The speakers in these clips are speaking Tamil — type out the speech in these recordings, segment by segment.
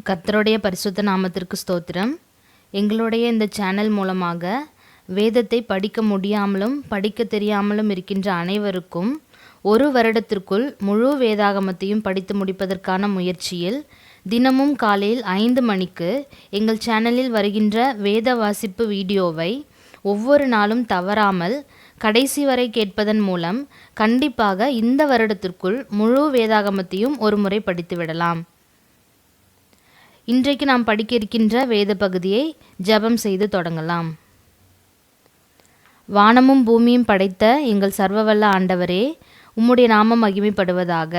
கர்த்தருடைய பரிசுத்த நாமத்திற்கு ஸ்தோத்திரம். எங்களுடைய இந்த சேனல் மூலமாக வேதத்தை படிக்க முடியாமலும் படிக்க தெரியாமலும் இருக்கின்ற அனைவருக்கும் ஒரு வருடத்திற்குள் முழு வேதாகமத்தையும் படித்து முடிப்பதற்கான முயற்சியில் தினமும் காலையில் 5 மணிக்கு எங்கள் சேனலில் வருகின்ற வேத வாசிப்பு வீடியோவை ஒவ்வொரு நாளும் தவறாமல் கடைசி வரை கேட்பதன் மூலம் கண்டிப்பாக இந்த வருடத்திற்குள் முழு வேதாகமத்தையும் ஒரு முறை படித்து விடலாம். இன்றைக்கு நாம் படிக்க இருக்கின்ற வேத பகுதியை ஜெபம் செய்து தொடங்கலாம். வானமும் பூமியும் படைத்த எங்கள் சர்வவல்ல ஆண்டவரே, உம்முடைய நாமம் மகிமைப்படுவதாக.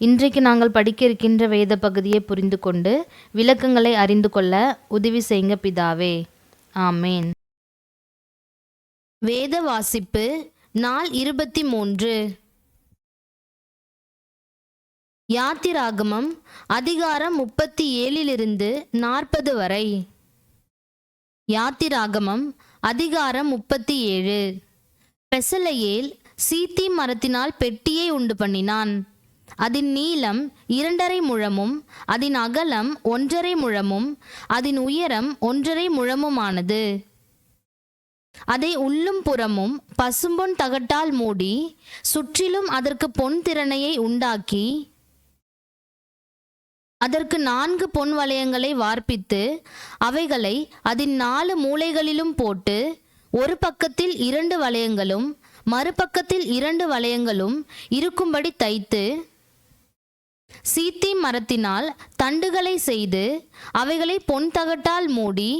இன்றைக்கு நாங்கள் படிக்க இருக்கின்ற வேத பகுதியை புரிந்து கொண்டு விளக்கங்களை அறிந்து கொள்ள உதவி செய்யுங்க பிதாவே. ஆமேன். வேத வாசிப்பு நாள் 23. யாத்திராகமம் அதிகாரம் 37 40 வரை. யாத்திராகமம் அதிகாரம் 37. பெசலெயேல் சீத்திம் மரத்தினால் பெட்டியை உண்டு பண்ணினான். அதன் நீளம் 2.5 முழமும் அதன் அகலம் 1.5 முழமும் அதன் உயரம் 1.5 முழமுமானது. அதை உள்ளும் புறமும் பசும்பொன் தகட்டால் மூடி சுற்றிலும் அதற்கு பொன் திறனையை உண்டாக்கி அதற்கு 4 பொன் வளையங்களை வார்ப்பித்து அவைகளை அதன் 4 மூலைகளிலும் போட்டு ஒரு பக்கத்தில் 2 வளையங்களும் மறுபக்கத்தில் 2 வளையங்களும் இருக்கும்படி தைத்து சீத்திம் மரத்தினால் தண்டுகளை செய்து அவைகளை பொன் தகட்டால் மூடி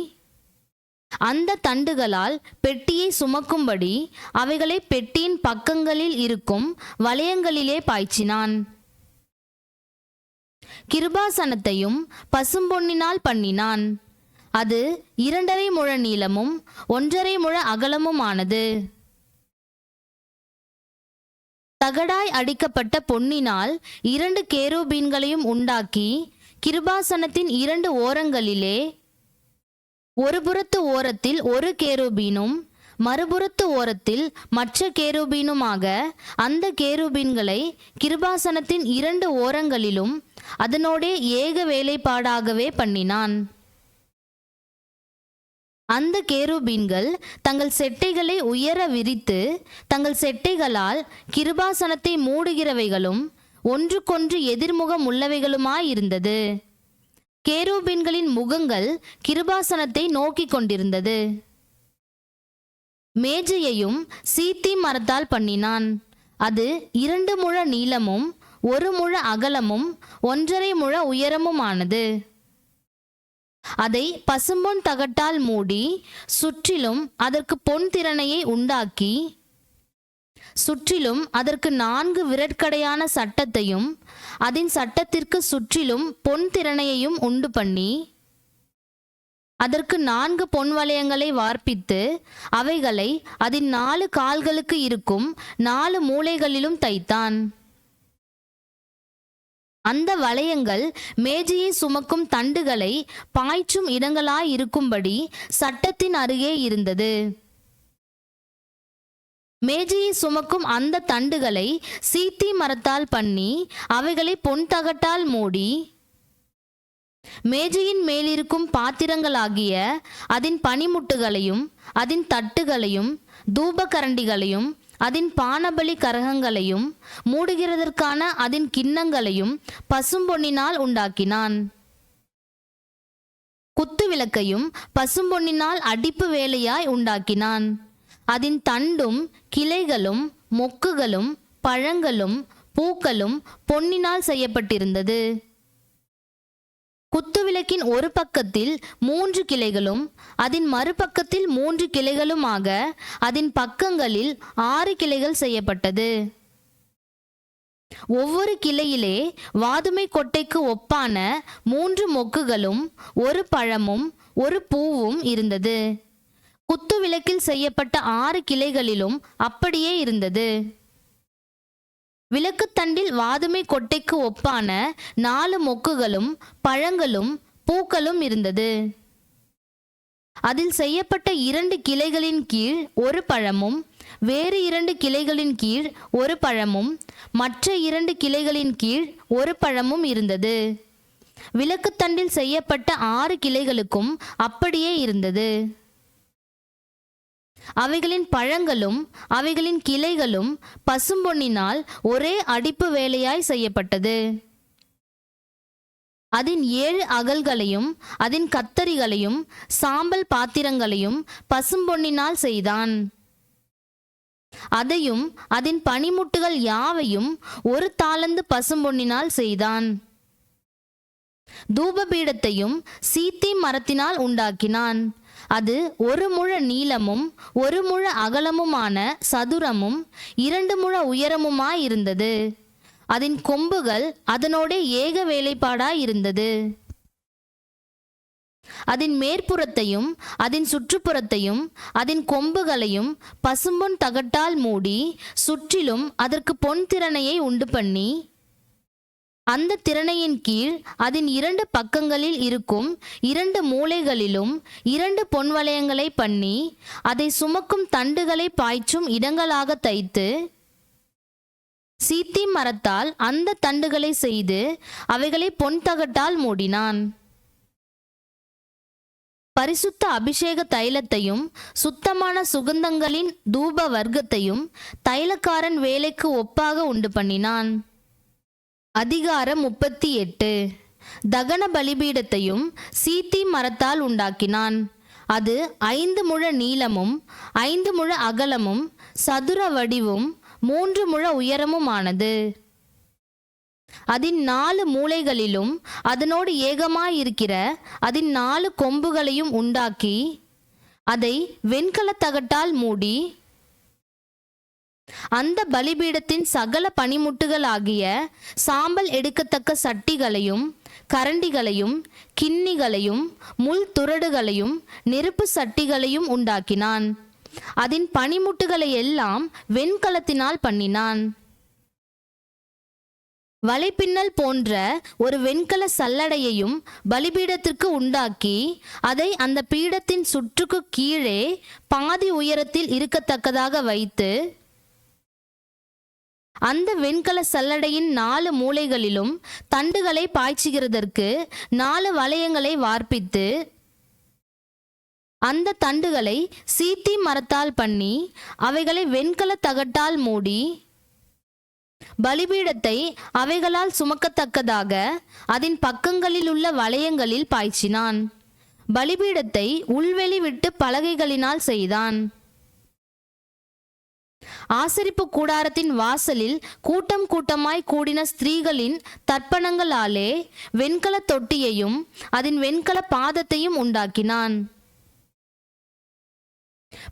அந்த தண்டுகளால் பெட்டியை சுமக்கும்படி அவைகளை பெட்டியின் பக்கங்களில் இருக்கும் வளையங்களிலே பாய்ச்சினான். கிருபாசனத்தையும் பசும்பொன்னினால் பண்ணினான். அது 2.5 முழ நீளமும் 1.5 முழ அகலமுமானது. தகடாய் அடிக்கப்பட்ட பொன்னினால் 2 கேருபீன்களையும் உண்டாக்கி கிருபாசனத்தின் 2 ஓரங்களிலே ஒரு புறத்து ஓரத்தில் ஒரு கேருபீனும் மறுபுறத்து ஓரத்தில் மற்ற கேருபீனுமாக அந்த கேருபீன்களை கிருபாசனத்தின் 2 ஓரங்களிலும் அதனோடே ஏக வேலைப்பாடாகவே பண்ணினான். அந்த கேருபீன்கள் தங்கள் செட்டைகளை உயர விரித்து தங்கள் செட்டைகளால் கிருபாசனத்தை மூடுகிறவைகளும் ஒன்றுக்கொன்று எதிர்முகம் உள்ளவைகளுமாயிருந்தது. கேருபீன்களின் முகங்கள் கிருபாசனத்தை நோக்கி கொண்டிருந்தது. மேஜையையும் சீத்திம் மரத்தால் பண்ணினான். அது 2 முழ நீளமும் 1 முழ அகலமும் 1.5 முழ உயரமுமானது. அதை பசும்பொன் தகட்டால் மூடி சுற்றிலும் அதற்கு பொன் திறனையை உண்டாக்கி சுற்றிலும் அதற்கு 4 விரற்கடையான சட்டத்தையும் அதன் சட்டத்திற்கு சுற்றிலும் பொன் திறனையையும் உண்டு பண்ணி அதற்கு 4 பொன் வளையங்களை வார்ப்பித்து அவைகளை அதன் 4 கால்களுக்கு இருக்கும் 4 மூலைகளிலும் தைத்தான். அந்த வளையங்கள் மேஜையை சுமக்கும் தண்டுகளை பாய்ச்சும் இடங்களாயிருக்கும்படி சட்டத்தின் அருகே இருந்தது. மேஜையை சுமக்கும் அந்த தண்டுகளை சீத்திம் மரத்தால் பண்ணி அவைகளை பொன் தகட்டால் மூடி மேஜையின் மேலிருக்கும் பாத்திரங்களாகிய அதன் பனிமுட்டுகளையும் அதன் தட்டுகளையும் தூபகரண்டிகளையும் அதன் பானபலி கரகங்களையும் மூடுகிறதற்கான அதன் கிண்ணங்களையும் பசும்பொன்னினால் உண்டாக்கினான். குத்து விளக்கையும் பசும்பொன்னினால் அடிப்பு வேலையாய் உண்டாக்கினான். அதன் தண்டும் கிளைகளும் மொக்குகளும் பழங்களும் பூக்களும் பொன்னினால் செய்யப்பட்டிருந்தது. குத்துவிளக்கின் ஒரு பக்கத்தில் 3 கிளைகளும் அதன் மறுபக்கத்தில் 3 கிளைகளுமாக அதன் பக்கங்களில் 6 கிளைகள் செய்யப்பட்டது. ஒவ்வொரு கிளையிலே வாதுமை கொட்டைக்கு ஒப்பான 3 மொக்குகளும் 1 பழமும் 1 பூவும் இருந்தது. குத்துவிளக்கில் செய்யப்பட்ட 6 கிளைகளிலும் அப்படியே இருந்தது. விளக்குத்தண்டில் வாதுமை கொட்டைக்கு ஒப்பான 4 மொக்குகளும் பழங்களும் பூக்களும் இருந்தது. அதில் செய்யப்பட்ட 2 கிளைகளின் கீழ் 1 பழமும் வேறு 2 கிளைகளின் கீழ் 1 பழமும் மற்ற 2 கிளைகளின் கீழ் 1 பழமும் இருந்தது. விளக்குத்தண்டில் செய்யப்பட்ட 6 கிளைகளுக்கும் அப்படியே இருந்தது. அவைகளின் பழங்களும் அவைகளின் கிளைகளும் பசும்பொன்னினால் ஒரே அடிப்பு வேலையாய் செய்யப்பட்டது. அதன் 7 அகல்களையும் அதன் கத்தரிகளையும் சாம்பல் பாத்திரங்களையும் பசும்பொன்னினால் செய்தான். அதையும் அதன் பனிமுட்டுகள் யாவையும் 1 தாலந்து பசும்பொன்னினால் செய்தான். தூபபீடத்தையும் சீத்திம் மரத்தினால் உண்டாக்கினான். அது 1 முழ நீளமும் 1 முழ அகலமுமான சதுரமும் 2 முழ உயரமுமாயிருந்தது. அதன் கொம்புகள் அதனோட ஏக வேலைப்பாடாயிருந்தது. அதன் மேற்புறத்தையும் அதன் சுற்றுப்புறத்தையும் அதன் கொம்புகளையும் பசும்பொன் தகட்டால் மூடி சுற்றிலும் அதற்கு பொன் திறனையை உண்டு பண்ணி, அந்த திறனையின் கீழ் அதன் 2 பக்கங்களில் இருக்கும் 2 மூலைகளிலும் 2 பொன் வளையங்களை பண்ணி, அதை சுமக்கும் தண்டுகளை பாய்ச்சும் இடங்களாக தைத்து, சீத்திம் மரத்தால் அந்த தண்டுகளை செய்து அவைகளை பொன் தகட்டால் மூடினான். பரிசுத்த அபிஷேக தைலத்தையும் சுத்தமான சுகந்தங்களின் தூப வர்க்கத்தையும் தைலக்காரன் வேலைக்கு ஒப்பாக உண்டு பண்ணினான். அதிகாரம் 38. தகன பலிபீடத்தையும் சீத்திம் மரத்தால் உண்டாக்கினான். அது 5 முழ நீளமும் 5 முழ அகலமும் சதுர வடிவும் 3 முழ உயரமுமானது. அதன் 4 மூலைகளிலும் அதனோடு ஏகமாயிருக்கிற அதன் 4 கொம்புகளையும் உண்டாக்கி, அதை வெண்கலத் தகட்டால் மூடி, அந்த பலிபீடத்தின் சகல பனிமுட்டுகளாகிய சாம்பல் எடுக்கத்தக்க சட்டிகளையும் கரண்டிகளையும் கிண்ணிகளையும் முள் துறடுகளையும் நெருப்பு சட்டிகளையும் உண்டாக்கினான். அதன் பனிமுட்டுகளை எல்லாம் வெண்கலத்தினால் பண்ணினான். வலைப்பின்னல் போன்ற ஒரு வெண்கல சல்லடையையும் பலிபீடத்திற்கு உண்டாக்கி, அதை அந்த பீடத்தின் சுற்றுக்கு கீழே பாதி உயரத்தில் இருக்கத்தக்கதாக வைத்து, அந்த வெண்கல சல்லடையின் 4 மூலைகளிலும் தண்டுகளை பாய்ச்சுகிறதற்கு 4 வளையங்களை வார்ப்பித்து, அந்த தண்டுகளை சீத்திம் மரத்தால் பண்ணி அவைகளை வெண்கல தகட்டால் மூடி, பலிபீடத்தை அவைகளால் சுமக்கத்தக்கதாக அதன் பக்கங்களில் உள்ள வளையங்களில் பாய்ச்சினான். பலிபீடத்தை உள்வெளி விட்டு பலகைகளினால் செய்தான். ஆசரிப்பு கூடாரத்தின் வாசலில் கூட்டம் கூட்டமாய் கூடின ஸ்திரீகளின் தர்ப்பணங்களாலே வெண்கல தொட்டியையும் அதன் வெண்கல பாதத்தையும் உண்டாக்கினான்.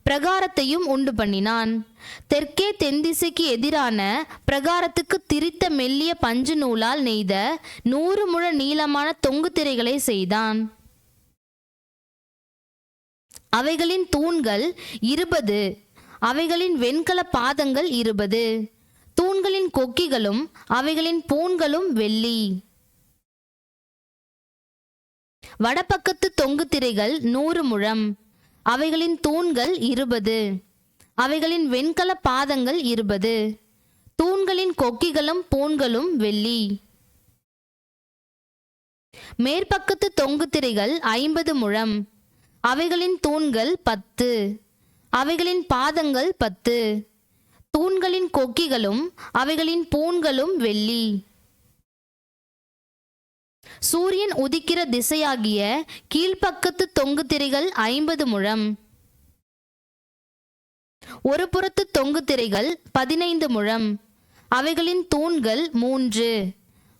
பிரகாரத்தையும் உண்டு பண்ணினான். தெற்கே தென்திசைக்கு எதிரான பிரகாரத்துக்கு திரித்த மெல்லிய பஞ்சு நூலால் நெய்த 100 முழ நீளமான தொங்கு திரைகளை செய்தான். அவைகளின் தூண்கள் 20, அவைகளின் வெண்கல பாதங்கள் 20, தூண்களின் கொக்கிகளும் அவைகளின் பூண்களும் வெள்ளி. வடபக்கத்து தொங்கு திரைகள் 100 முழம், அவைகளின் தூண்கள் 20, அவைகளின் வெண்கல பாதங்கள் 20, தூண்களின் கொக்கிகளும் பூண்களும் வெள்ளி. மேற்பக்கத்து தொங்கு திரைகள் 50 முழம், அவைகளின் தூண்கள் 10, அவைகளின் பாதங்கள் 10, தூண்களின் கொக்கிகளும் அவைகளின் பூண்களும் வெள்ளி. சூரியன் உதிக்கிற திசையாகிய கீழ்ப்பக்கத்து தொங்கு திரைகள் 50 முழம், ஒரு புறத்து தொங்கு திரைகள் 15 முழம், அவைகளின் தூண்கள் 3,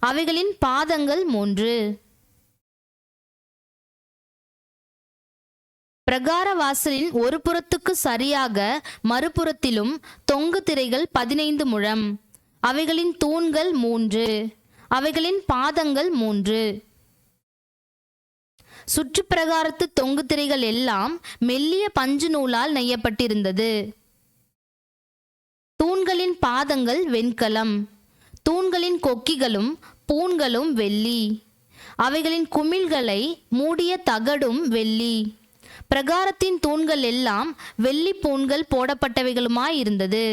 அவைகளின் பாதங்கள் 3. பிரகார வாசலின் ஒரு புறத்துக்கு சரியாக மறுபுறத்திலும் தொங்கு திரைகள் 15 முழம், அவைகளின் தூண்கள் 3, அவைகளின் பாதங்கள் 3. சுற்றுப்பிரகாரத்து தொங்கு திரைகள் எல்லாம் மெல்லிய பஞ்சு நூலால் நெய்யப்பட்டிருந்தது. தூண்களின் பாதங்கள் வெண்கலம், தூண்களின் கொக்கிகளும் பூண்களும் வெள்ளி, அவைகளின் குமிழ்களை மூடிய தகடும் வெள்ளி. பிரகாரத்தின் தூண்கள் எல்லாம் வெள்ளி பூண்கள் போடப்பட்டவைகளுமாயிருந்தது.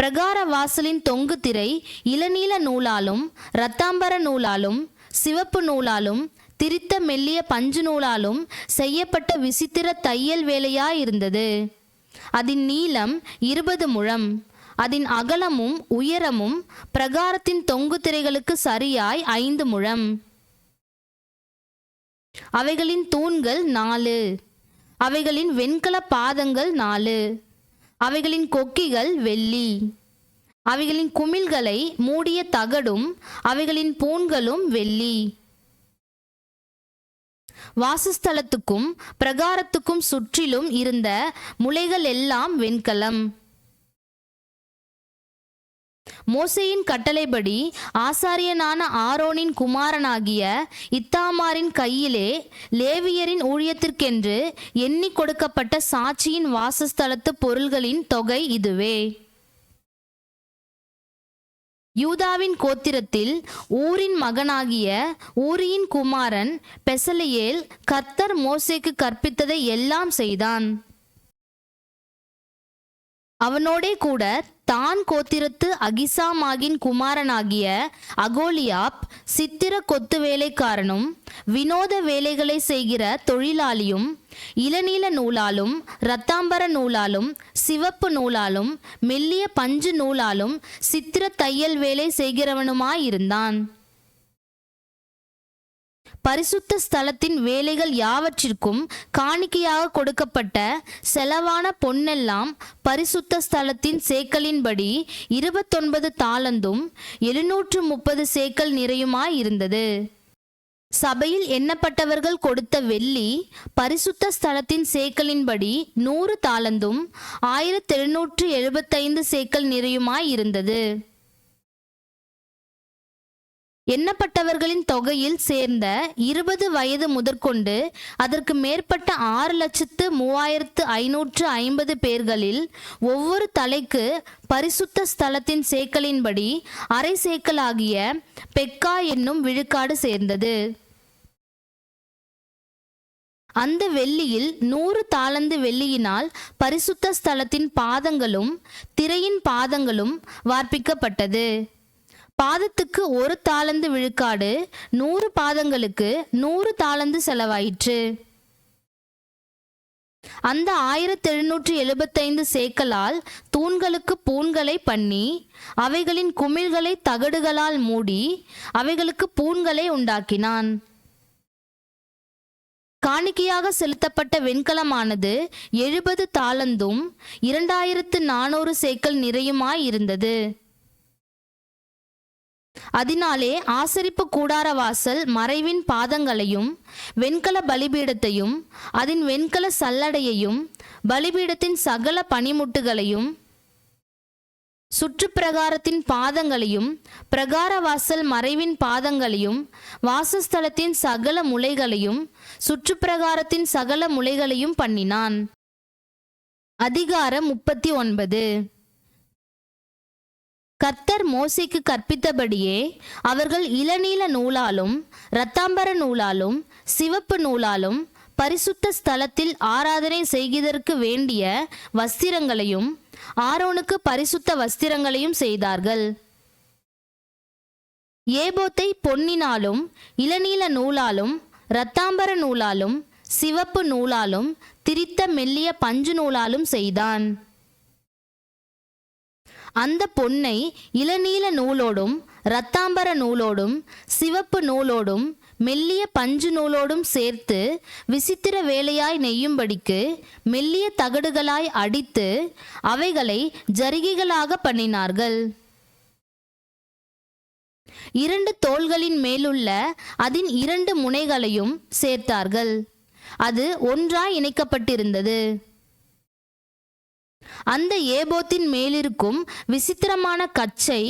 பிரகார வாசலின் தொங்கு திரை இளநீல நூலாலும் இரத்தாம்பர நூலாலும் சிவப்பு நூலாலும் திரித்த மெல்லிய பஞ்சு நூலாலும் செய்யப்பட்ட விசித்திர தையல் வேலையாயிருந்தது. அதன் நீளம் 20 முழம், அதன் அகலமும் உயரமும் பிரகாரத்தின் தொங்கு திரைகளுக்கு சரியாய் 5 முழம். அவைகளின் தூண்கள் 4, அவைகளின் வெண்கல பாதங்கள் 4, அவைகளின் கொக்கிகள் வெள்ளி, அவைகளின் குமிழ்களை மூடிய தகடும் அவைகளின் பூண்களும் வெள்ளி. வாசஸ்தலத்துக்கும் பிரகாரத்துக்கும் சுற்றிலும் இருந்த முளைகள் எல்லாம் வெண்கலம். மோசேயின் கட்டளைப்படி ஆசாரியனான ஆரோனின் குமாரனாகிய இத்தாமாரின் கையிலே லேவியரின் ஊழியத்திற்கென்று எண்ணி கொடுக்கப்பட்ட சாட்சியின் வாசஸ்தலத்து பொருள்களின் தொகை இதுவே. யூதாவின் கோத்திரத்தில் ஊரின் மகனாகிய ஊரியின் குமாரன் பெசலெயேல் கர்த்தர் மோசேக்கு கற்பித்ததை எல்லாம் செய்தான். அவனோடே கூட தான் கோத்திரத்து அகிசாமாகின் குமாரனாகிய அகோலியாப் சித்திர கொத்து வேலைக்காரனும் வினோத வேலைகளை செய்கிற தொழிலாளியும் இளநீல நூலாலும் இரத்தாம்பர நூலாலும் சிவப்பு நூலாலும் மெல்லிய பஞ்சு நூலாலும் சித்திர தையல் வேலை செய்கிறவனுமாயிருந்தான். பரிசுத்த ஸ்தலத்தின் வேலைகள் யாவற்றிற்கும் காணிக்கையாக கொடுக்கப்பட்ட செலவான பொன்னெல்லாம் பரிசுத்த ஸ்தலத்தின் சேக்கலின்படி 29 தாலந்தும் 730 சேக்கல் நிறையுமாயிருந்தது. சபையில் எண்ணப்பட்டவர்கள் கொடுத்த வெள்ளி பரிசுத்த ஸ்தலத்தின் சேக்கலின்படி 100 தாலந்தும் 1775 சேக்கல் நிறையுமாயிருந்தது. எண்ணப்பட்டவர்களின் தொகையில் சேர்ந்த 20 வயது முதற்கொண்டு அதற்கு மேற்பட்ட 6,3550 பேர்களில் ஒவ்வொரு தலைக்கு பரிசுத்த ஸ்தலத்தின் சேக்கலின்படி அரை சேக்கலாகிய பெக்கா என்னும் விழுக்காடு சேர்ந்தது. அந்த வெள்ளியில் 100 தாலந்து வெள்ளியினால் பரிசுத்த ஸ்தலத்தின் பாதங்களும் திரையின் பாதங்களும் வார்ப்பிக்கப்பட்டது. பாதத்துக்கு 1 தாலந்து விழுக்காடு 100 பாதங்களுக்கு 100 தாலந்து செலவாயிற்று. அந்த 1775 சேக்கலால் தூண்களுக்கு பூண்களை பண்ணி அவைகளின் குமிழ்களை தகடுகளால் மூடி அவைகளுக்கு பூண்களை உண்டாக்கினான். காணிக்கையாக செலுத்தப்பட்ட வெண்கலமானது 70 தாலந்தும் 2400 சேக்கல் நிறையுமாயிருந்தது. அதனாலே ஆசரிப்பு கூடார வாசல் மறைவின் பாதங்களையும் வெண்கல பலிபீடத்தையும் அதன் வெண்கல சல்லடையையும் பலிபீடத்தின் சகல பனிமுட்டுகளையும் சுற்றுப்பிரகாரத்தின் பாதங்களையும் பிரகார வாசல் மறைவின் பாதங்களையும் வாசஸ்தலத்தின் சகல முளைகளையும் சுற்றுப்பிரகாரத்தின் சகல முளைகளையும் பண்ணினான். அதிகாரம் 39. கர்த்தர் மோசேக்கு கற்பித்தபடியே அவர்கள் இளநீல நூலாலும் இரத்தாம்பர நூலாலும் சிவப்பு நூலாலும் பரிசுத்த ஸ்தலத்தில் ஆராதனை செய்வதற்கு வேண்டிய வஸ்திரங்களையும் ஆரோனுக்கு பரிசுத்த வஸ்திரங்களையும் செய்தார்கள். ஏபோத்தை பொன்னினாலும் இளநீல நூலாலும் இரத்தாம்பர நூலாலும் சிவப்பு நூலாலும் திரித்த மெல்லிய பஞ்சு நூலாலும் செய்தான். அந்த பொன்னை இளநீல நூலோடும் இரத்தாம்பர நூலோடும் சிவப்பு நூலோடும் மெல்லிய பஞ்சு நூலோடும் சேர்த்து விசித்திர வேலையாய் நெய்யும்படிக்கு மெல்லிய தகடுகளாய் அடித்து அவைகளை ஜரிகைகளாக பண்ணினார்கள். 2 தோள்களின் மேலுள்ள அதன் 2 முனைகளையும் சேர்த்தார்கள். அது ஒன்றாய் இணைக்கப்பட்டிருந்தது. அந்த ஏபோத்தின் மேலிருக்கும் விசித்திரமான கச்சை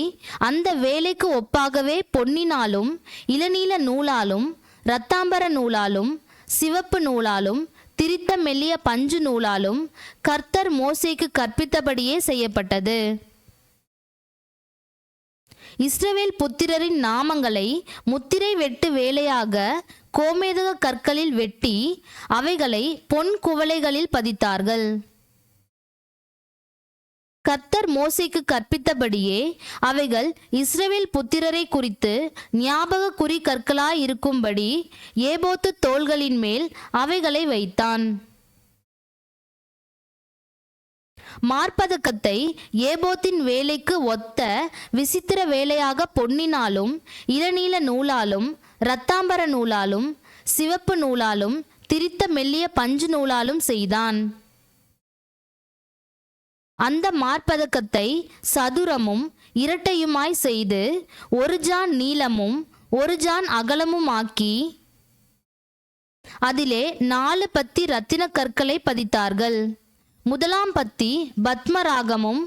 அந்த வேலைக்கு ஒப்பாகவே பொன்னினாலும் இளநீல நூலாலும் இரத்தாம்பர நூலாலும் சிவப்பு நூலாலும் திரித்த மெல்லிய பஞ்சு நூலாலும் கர்த்தர் மோசேக்கு கற்பித்தபடியே செய்யப்பட்டது. இஸ்ரவேல் புத்திரரின் நாமங்களை முத்திரை வெட்டு வேலையாக கோமேதக கற்களில் வெட்டி அவைகளை பொன் குவளைகளில் பதித்தார்கள். கர்த்தர் மோசேக்கு கற்பித்தபடியே அவைகள் இஸ்ரவேல் புத்திரரை குறித்து ஞாபக குறி கற்களாய் இருக்கும்படி ஏபோத்து தோள்களின் மேல் அவைகளை வைத்தான். மார்பதக்கத்தை ஏபோத்தின் வேலைக்கு ஒத்த விசித்திர வேலையாக பொன்னினாலும் இளநீல நூலாலும் இரத்தாம்பர நூலாலும் சிவப்பு நூலாலும் திரித்த மெல்லிய பஞ்சு நூலாலும் செய்தான். அந்த மார்பதக்கத்தை சதுரமும் இரட்டையுமாய் செய்து ஒரு ஜான் நீளமும் ஒரு ஜான் அகலமும் ஆக்கி அதிலே 4 பத்தி இரத்தின கற்களை பதித்தார்கள். முதலாம் பத்தி பத்மராகமும்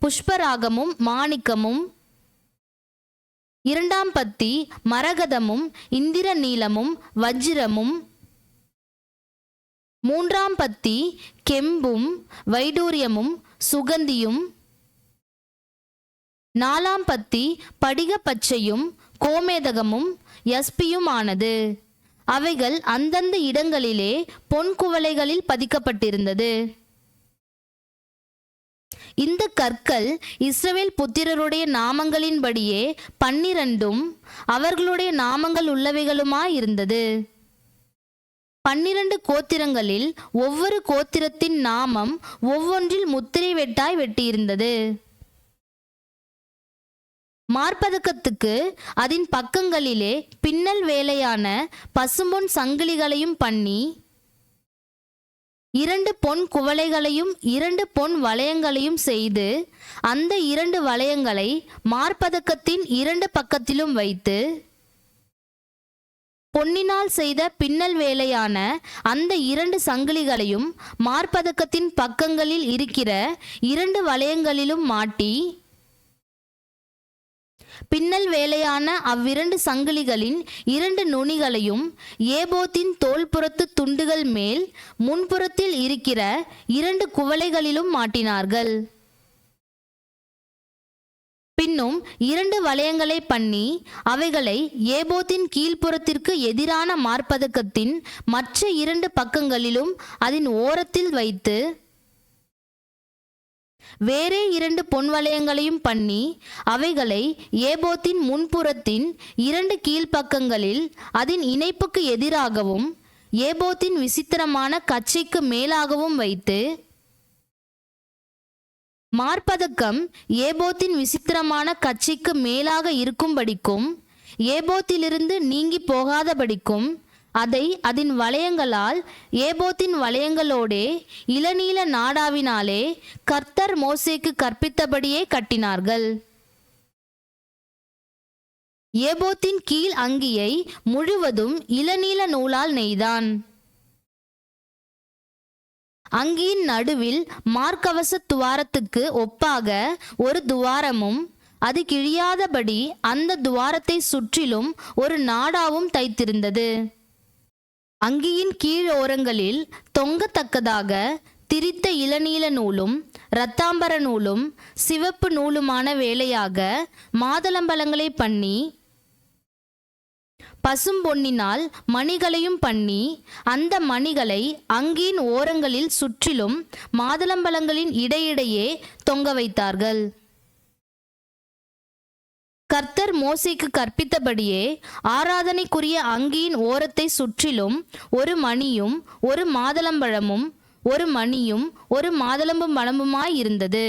புஷ்பராகமும் மாணிக்கமும், இரண்டாம் பத்தி மரகதமும் இந்திர நீலமும் வஜ்ரமும், மூன்றாம் பத்தி கெம்பும் வைடூரியமும் சுகந்தியும், நாலாம் பத்தி படிக பச்சையும் கோமேதகமும் யஸ்பியும் ஆனது. அவைகள் அந்தந்த இடங்களிலே பொன் குவளைகளில் பதிக்கப்பட்டிருந்தது. இந்த கற்கள் இஸ்ரவேல் புத்திரருடைய நாமங்களின்படியே 12 அவர்களுடைய நாமங்கள் உள்ளவைகளுமாயிருந்தது. 12 கோத்திரங்களில் ஒவ்வொரு கோத்திரத்தின் நாமம் ஒவ்வொன்றில் முத்திரை வெட்டாய் வெட்டியிருந்தது. மார்பதக்கத்துக்கு அதன் பக்கங்களிலே பின்னல் வேலையான பசும்பொன் சங்கிலிகளையும் பண்ணி 2 பொன் குவளைகளையும் 2 பொன் வளையங்களையும் செய்து அந்த 2 வளையங்களை மார்பதக்கத்தின் 2 பக்கத்திலும் வைத்து பொன்னினால் செய்த பின்னல் வேலையான அந்த 2 சங்கிலிகளையும் மார்பதக்கத்தின் பக்கங்களில் இருக்கிற 2 வளையங்களிலும் மாட்டி பின்னல் வேலையான அவ்விரண்டு சங்கிலிகளின் 2 நுனிகளையும் ஏபோத்தின் தோள்புறத்து துண்டுகள் மேல் முன்புறத்தில் இருக்கிற 2 குவளைகளிலும் மாட்டினார்கள். பின்னும் 2 வளையங்களை பண்ணி அவைகளை ஏபோத்தின் கீழ்ப்புறத்திற்கு எதிரான மார்பதக்கத்தின் மற்ற 2 பக்கங்களிலும் அதன் ஓரத்தில் வைத்து வேறே 2 பொன் வளையங்களையும் பண்ணி அவைகளை ஏபோத்தின் முன்புறத்தின் 2 கீழ்ப்பக்கங்களில் அதன் இணைப்புக்கு எதிராகவும் ஏபோத்தின் விசித்திரமான கச்சைக்கு மேலாகவும் வைத்து மார்பதக்கம் ஏபோத்தின் விசித்திரமான கச்சைக்கு மேலாக இருக்கும்படிக்கும் ஏபோத்திலிருந்து நீங்கி போகாதபடிக்கும் அதை அதன் வளையங்களால் ஏபோத்தின் வளையங்களோடே இளநீல நாடாவினாலே கர்த்தர் மோசேக்கு கற்பித்தபடியே கட்டினார்கள். ஏபோத்தின் கீழ் அங்கியை முழுவதும் இளநீல நூலால் நெய்தான். அங்கியின் நடுவில் மார்க்கவச துவாரத்துக்கு ஒப்பாக ஒரு துவாரமும் அது கிழியாதபடி அந்த துவாரத்தை சுற்றிலும் ஒரு நாடாவும் தைத்திருந்தது. அங்கியின் கீழ் ஓரங்களில் தொங்கத்தக்கதாக திரித்த இளநீல நூலும் இரத்தாம்பர நூலும் சிவப்பு நூலுமான வேலையாக மாதளம்பழங்களை பண்ணி பசும்பொன்னினால் மணிகளையும் பண்ணி அந்த மணிகளை அங்கியின் ஓரங்களில் சுற்றிலும் மாதளம்பழங்களின் இடையிடையே தொங்க வைத்தார்கள். கர்த்தர் மோசேக்கு கற்பித்தபடியே ஆராதனைக்குரிய அங்கியின் ஓரத்தை சுற்றிலும் ஒரு மணியும் ஒரு மாதளம்பழமும் ஒரு மணியும் ஒரு மாதளம்பு பழமுமாயிருந்தது.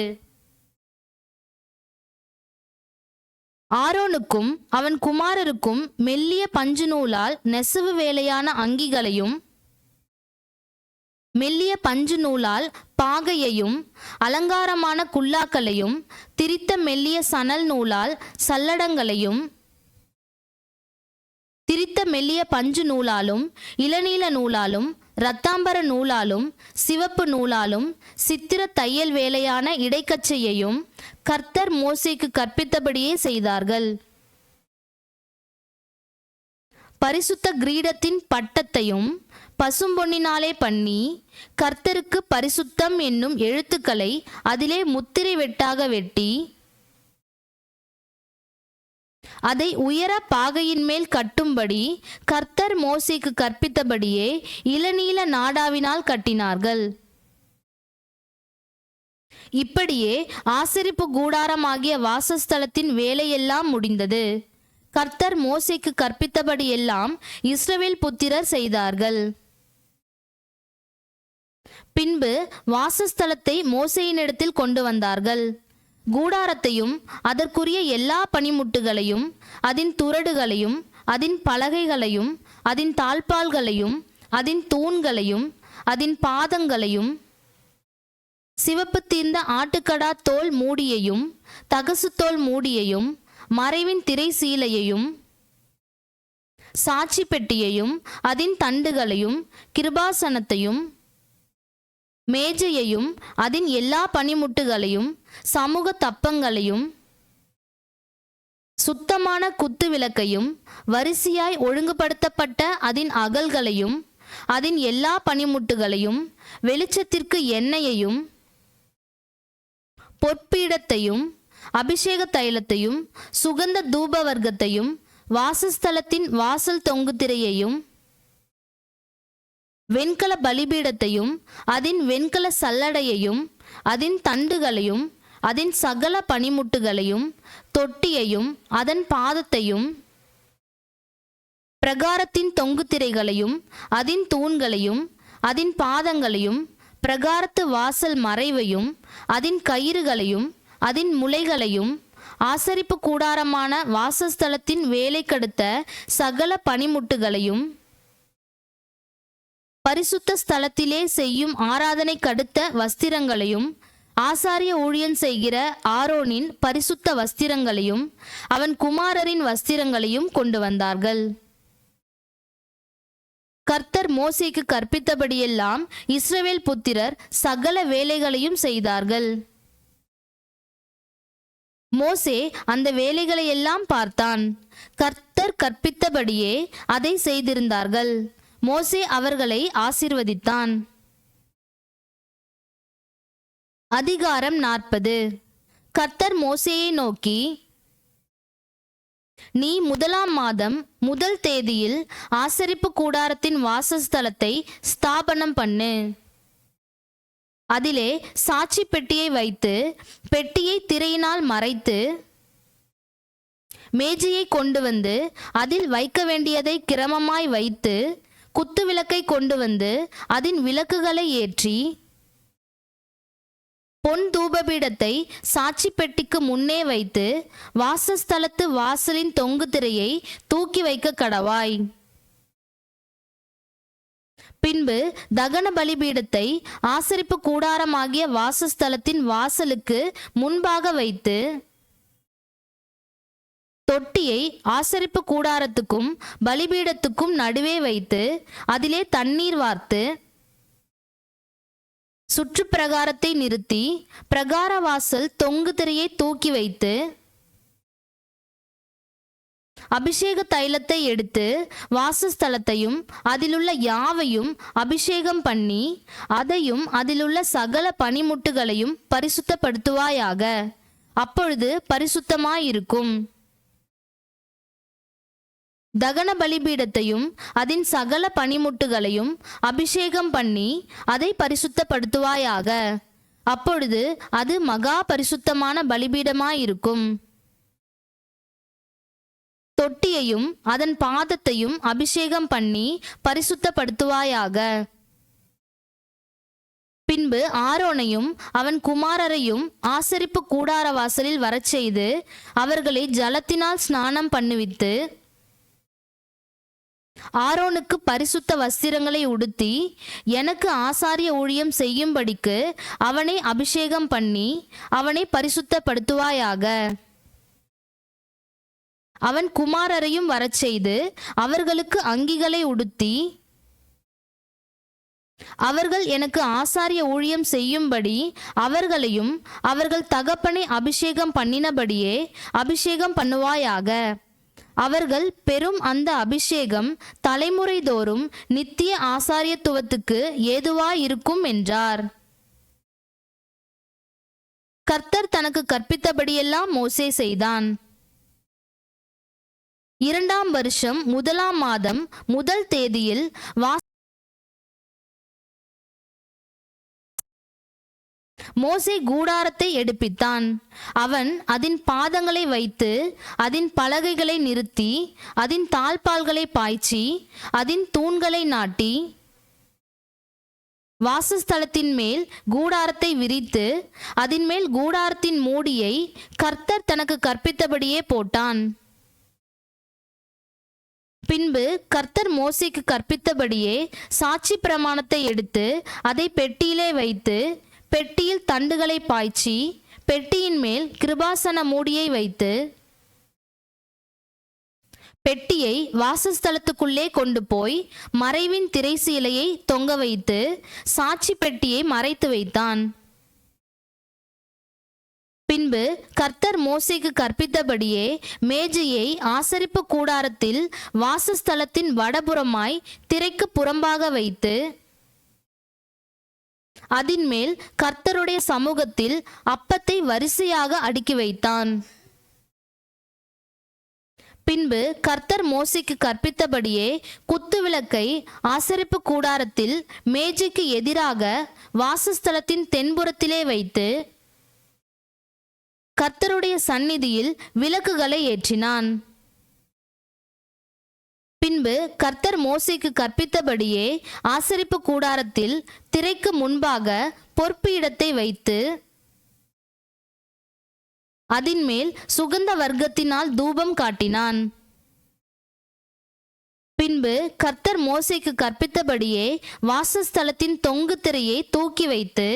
ஆரோனுக்கும் அவன் குமாரருக்கும் மெல்லிய பஞ்சு நூலால் நெசவு வேலையான அங்கிகளையும் மெல்லிய பஞ்சு நூலால் பாகையையும் அலங்காரமான குல்லாக்களையும் திரித்த மெல்லிய சணல் நூலால் சல்லடங்களையும் திரித்த மெல்லிய பஞ்சு நூலாலும் இளநீல நூலாலும் இரத்தாம்பர நூலாலும் சிவப்பு நூலாலும் சித்திர தையல் வேலையான இடைக்கச்சையையும் கர்த்தர் மோசேக்கு கற்பித்தபடியே செய்தார்கள். பரிசுத்த கிரீடத்தின் பட்டத்தையும் பசும்பொன்னினாலே பண்ணி கர்த்தருக்கு பரிசுத்தம் என்னும் எழுத்துக்களை அதிலே முத்திரை வெட்டாக வெட்டி அதை உயர பாகையின் மேல் கட்டும்படி கர்த்தர் மோசேக்கு கற்பித்தபடியே இளநீல நாடாவினால் கட்டினார்கள். இப்படியே ஆசரிப்பு கூடாரமாகிய வாசஸ்தலத்தின் வேலையெல்லாம் முடிந்தது. கர்த்தர் மோசேக்கு கற்பித்தபடியெல்லாம் இஸ்ரவேல் புத்திரர் செய்தார்கள். பின்பு வாசஸ்தலத்தை மோசேயினிடத்தில் கொண்டு வந்தார்கள். கூடாரத்தையும் அதற்குரிய எல்லா பணிமுட்டுகளையும் அதின் துறடுகளையும் அதின் பலகைகளையும் அதின் தாழ்பால்களையும் அதின் தூண்களையும் அதின் பாதங்களையும் சிவப்பு தீர்ந்த ஆட்டுக்கடா தோல் மூடியையும் தகசு தோல் மூடியையும் மறைவின் திரை சீலையையும் சாட்சி பெட்டியையும் அதின் தண்டுகளையும் கிருபாசனத்தையும் மேஜையையும் அதின் எல்லா பணிமுட்டுகளையும் சமூக தப்பங்களையும் சுத்தமான குத்து விளக்கையும் வரிசையாய் ஒழுங்குபடுத்தப்பட்ட அதின் அகல்களையும் அதின் எல்லா பணிமுட்டுகளையும் வெளிச்சத்திற்கு எண்ணெயையும் பொற்பீடத்தையும் அபிஷேக தைலத்தையும் சுகந்த தூப வர்க்கத்தையும் வாசஸ்தலத்தின் வாசல் தொங்கு திரையையும் வெண்கல பலிபீடத்தையும் அதின் வெண்கல சல்லடையையும் அதின் தண்டுகளையும் அதின் சகல பணிமுட்டுகளையும் தொட்டியையும் அதன் பாதத்தையும் பிரகாரத்தின் தொங்கு திரைகளையும் அதின் தூண்களையும் அதின் பாதங்களையும் பிரகாரத்து வாசல் மறைவையும் அதின் கயிறுகளையும் அதின் முளைகளையும் ஆசரிப்பு கூடாரமான வாசஸ்தலத்தின் வேலைக்கடுத்த சகல பணிமுட்டுகளையும் பரிசுத்த ஸ்தலத்திலே செய்யும் ஆராதனை கடுத்த வஸ்திரங்களையும் ஆசாரிய ஊழியன் செய்கிற ஆரோனின் பரிசுத்த வஸ்திரங்களையும் அவன் குமாரரின் வஸ்திரங்களையும் கொண்டு வந்தார்கள். கர்த்தர் மோசேக்கு கற்பித்தபடியெல்லாம் இஸ்ரவேல் புத்திரர் சகல வேலைகளையும் செய்தார்கள். மோசே அந்த வேலைகளையெல்லாம் பார்த்தான். கர்த்தர் கற்பித்தபடியே அதை செய்திருந்தார்கள். மோசே அவர்களை ஆசீர்வதித்தான். அதிகாரம் 40. கர்த்தர் மோசேயை நோக்கி, நீ 1ஆம் மாதம் 1 தேதியில் ஆசரிப்பு கூடாரத்தின் வாசஸ்தலத்தை ஸ்தாபனம் பண்ணு. அதிலே சாட்சி பெட்டியை வைத்து பெட்டியை திரையினால் மறைத்து மேஜையை கொண்டு வந்து அதில் வைக்க வேண்டியதை கிரமமாய் வைத்து குத்து விளக்கை கொண்டு வந்து அதின் விளக்குகளை ஏற்றி பொன் தூபபீடத்தை சாட்சி பெட்டிக்கு முன்னே வைத்து வாசஸ்தலத்து வாசலின் தொங்கு திரையை தூக்கி வைக்க கடவாய். பின்பு தகன பலிபீடத்தை ஆசரிப்பு கூடாரமாகிய வாசஸ்தலத்தின் வாசலுக்கு முன்பாக வைத்து தொட்டியை ஆசரிப்பு கூடாரத்துக்கும் பலிபீடத்துக்கும் நடுவே வைத்து அதிலே தண்ணீர் வார்த்து சுற்று பிரகாரத்தை நிறுத்தி பிரகார வாசல் தொங்கு திரையை தூக்கி வைத்து அபிஷேக தைலத்தை எடுத்து வாசஸ்தலத்தையும் அதிலுள்ள யாவையும் அபிஷேகம் பண்ணி அதையும் அதிலுள்ள சகல பணிமுட்டுகளையும் பரிசுத்தப்படுத்துவாயாக. அப்பொழுது பரிசுத்தமாயிருக்கும். தகன பலிபீடத்தையும் அதன் சகல பணிமுட்டுகளையும் அபிஷேகம் பண்ணி அதை பரிசுத்தப்படுத்துவாயாக. அப்பொழுது அது மகா பரிசுத்தமான பலிபீடமாயிருக்கும். தொட்டியையும் அதன் பாதத்தையும் அபிஷேகம் பண்ணி பரிசுத்தப்படுத்துவாயாக. பின்பு ஆரோனையும் அவன் குமாரரையும் ஆசரிப்பு கூடார வாசலில் வரச் செய்து அவர்களை ஜலத்தினால் ஸ்நானம் பண்ணுவித்து ஆரோனுக்கு பரிசுத்த வஸ்திரங்களை உடுத்தி எனக்கு ஆசாரிய ஊழியம் செய்யும்படிக்கு அவனை அபிஷேகம் பண்ணி அவனை பரிசுத்தப்படுத்துவாயாக. அவன் குமாரரையும் வரச் செய்து அவர்களுக்கு அங்கிகளை உடுத்தி அவர்கள் எனக்கு ஆசாரிய ஊழியம் செய்யும்படி அவர்களையும் அவர்கள் தகப்பனை அபிஷேகம் பண்ணினபடியே அபிஷேகம் பண்ணுவாயாக. அவர்கள் பெறும் அந்த அபிஷேகம் தலைமுறை தோறும் நித்திய ஆசாரியத்துவத்துக்கு ஏதுவாயிருக்கும் என்றார். கர்த்தர் தனக்கு கற்பித்தபடியெல்லாம் மோசே செய்தான். 2ஆம் வருஷம் 1ஆம் மாதம் 1 தேதியில் மோசே கூடாரத்தை எடுப்பித்தான். அவன் அதின் பாதங்களை வைத்து அதின் பலகைகளை நிறுத்தி அதின் தாழ்பால்களை பாய்ச்சி அதின் தூண்களை நாட்டி வாசஸ்தலத்தின் மேல் கூடாரத்தை விரித்து அதின் மேல் கூடாரத்தின் மூடியை கர்த்தர் தனக்கு கற்பித்தபடியே போட்டான். பின்பு கர்த்தர் மோசேக்கு கற்பித்தபடியே சாட்சி பிரமாணத்தை எடுத்து அதை பெட்டியிலே வைத்து பெட்டியில் தண்டுகளை பாய்ச்சி பெட்டியின் மேல் கிருபாசன மூடியை வைத்து பெட்டியை வாசஸ்தலத்துக்குள்ளே கொண்டு போய் மறைவின் திரைசீலையை தொங்க வைத்து சாட்சி பெட்டியை மறைத்து வைத்தான். பின்பு கர்த்தர் மோசேக்கு கற்பித்தபடியே மேஜையை ஆசரிப்பு கூடாரத்தில் வாசஸ்தலத்தின் வடபுறமாய் திரைக்கு புறம்பாக வைத்து அதின் மேல் கர்த்தருடைய சமூகத்தில் அப்பத்தை வரிசையாக அடுக்கி வைத்தான். பின்பு கர்த்தர் மோசேக்கு கற்பித்தபடியே குத்துவிளக்கை ஆசரிப்பு கூடாரத்தில் மேஜைக்கு எதிராக வாசஸ்தலத்தின் தென்புறத்திலே வைத்து கர்த்தருடைய சந்நிதியில் விளக்குகளை ஏற்றினான். பின்பு கர்த்தர் மோசேக்கு கற்பித்தபடியே ஆசரிப்பு கூடாரத்தில் திரைக்கு முன்பாக பொற்பீடத்தை வைத்து அதின் மேல் சுகந்த வர்க்கத்தினால் தூபம் காட்டினான். பின்பு கர்த்தர் மோசேக்கு கற்பித்தபடியே வாசஸ்தலத்தின் தொங்கு திரையை தூக்கி வைத்து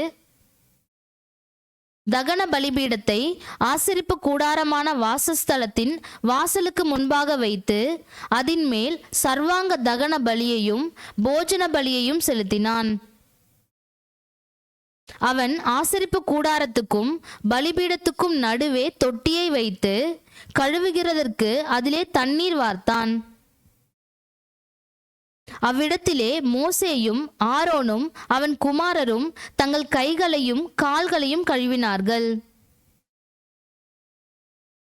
தகன பலிபீடத்தை ஆசரிப்பு கூடாரமான வாசஸ்தலத்தின் வாசலுக்கு முன்பாக வைத்து அதின் மேல் சர்வாங்க தகன பலியையும் போஜன பலியையும் செலுத்தினான். அவன் ஆசரிப்பு கூடாரத்துக்கும் பலிபீடத்துக்கும் நடுவே தொட்டியை வைத்து கழுவுகிறதற்கு அதிலே தண்ணீர் வார்த்தான். அவ்விடத்திலே மோசேயும் ஆரோனும் அவன் குமாரரும் தங்கள் கைகளையும் கால்களையும் கழுவினார்கள்.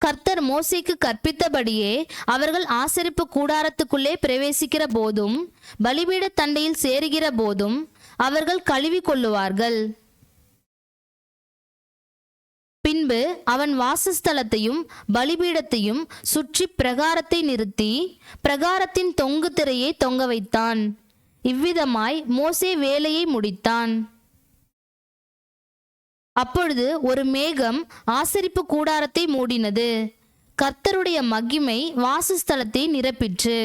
கர்த்தர் மோசேக்கு கற்பித்தபடியே அவர்கள் ஆசரிப்பு கூடாரத்துக்குள்ளே பிரவேசிக்கிற போதும் பலிபீட தண்டையில் சேருகிற போதும் அவர்கள் கழுவி கொள்ளுவார்கள். பின்பு அவன் வாசஸ்தலத்தையும் பலிபீடத்தையும் சுற்றி பிரகாரத்தை நிறுத்தி பிரகாரத்தின் தொங்கு திரையை தொங்க வைத்தான். இவ்விதமாய் மோசே வேலையை முடித்தான். அப்பொழுது ஒரு மேகம் ஆசரிப்பு கூடாரத்தை மூடினது. கர்த்தருடைய மகிமை வாசஸ்தலத்தை நிரப்பிற்று.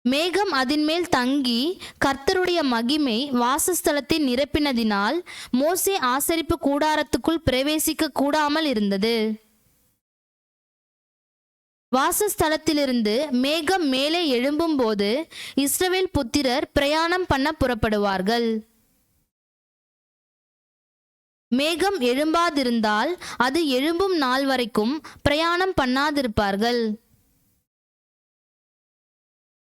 மேகம் அதின் மேல் தங்கி கர்த்தருடைய மகிமை வாசஸ்தலத்தை நிரப்பினதினால் மோசே ஆசரிப்பு கூடாரத்துக்குள் பிரவேசிக்க கூடாமல் இருந்தது. வாசஸ்தலத்திலிருந்து மேகம் மேலே எழும்பும் போது இஸ்ரவேல் புத்திரர் பிரயாணம் பண்ண புறப்படுவார்கள். மேகம் எழும்பாதிருந்தால் அது எழும்பும் நாள் வரைக்கும் பிரயாணம் பண்ணாதிருப்பார்கள்.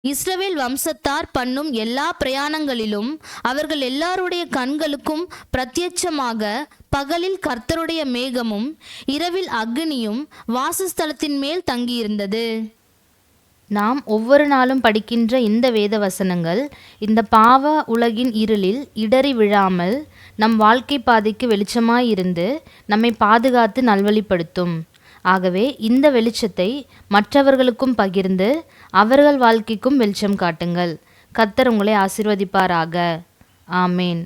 இஸ்ரவேல் வம்சத்தார் பண்ணும் எல்லா பிரயாணங்களிலும் அவர்கள் எல்லாருடைய கண்களுக்கும் பிரத்யட்சமாக பகலில் கர்த்தருடைய மேகமும் இரவில் அக்னியும் வாசஸ்தலத்தின் மேல் தங்கியிருந்தது. நாம் ஒவ்வொரு நாளும் படிக்கின்ற இந்த வேத வசனங்கள் இந்த பாவ உலகின் இருளில் இடறி விழாமல் நம் வாழ்க்கை பாதைக்கு வெளிச்சமாயிருந்து நம்மை பாதுகாத்து நல்வழிப்படுத்தும். ஆகவே இந்த வெளிச்சத்தை மற்றவர்களுக்கும் பகிர்ந்து அவர்கள் வாழ்க்கைக்கும் வெளிச்சம் காட்டுங்கள். கர்த்தர் உங்களை ஆசீர்வதிப்பாராக. ஆமேன்.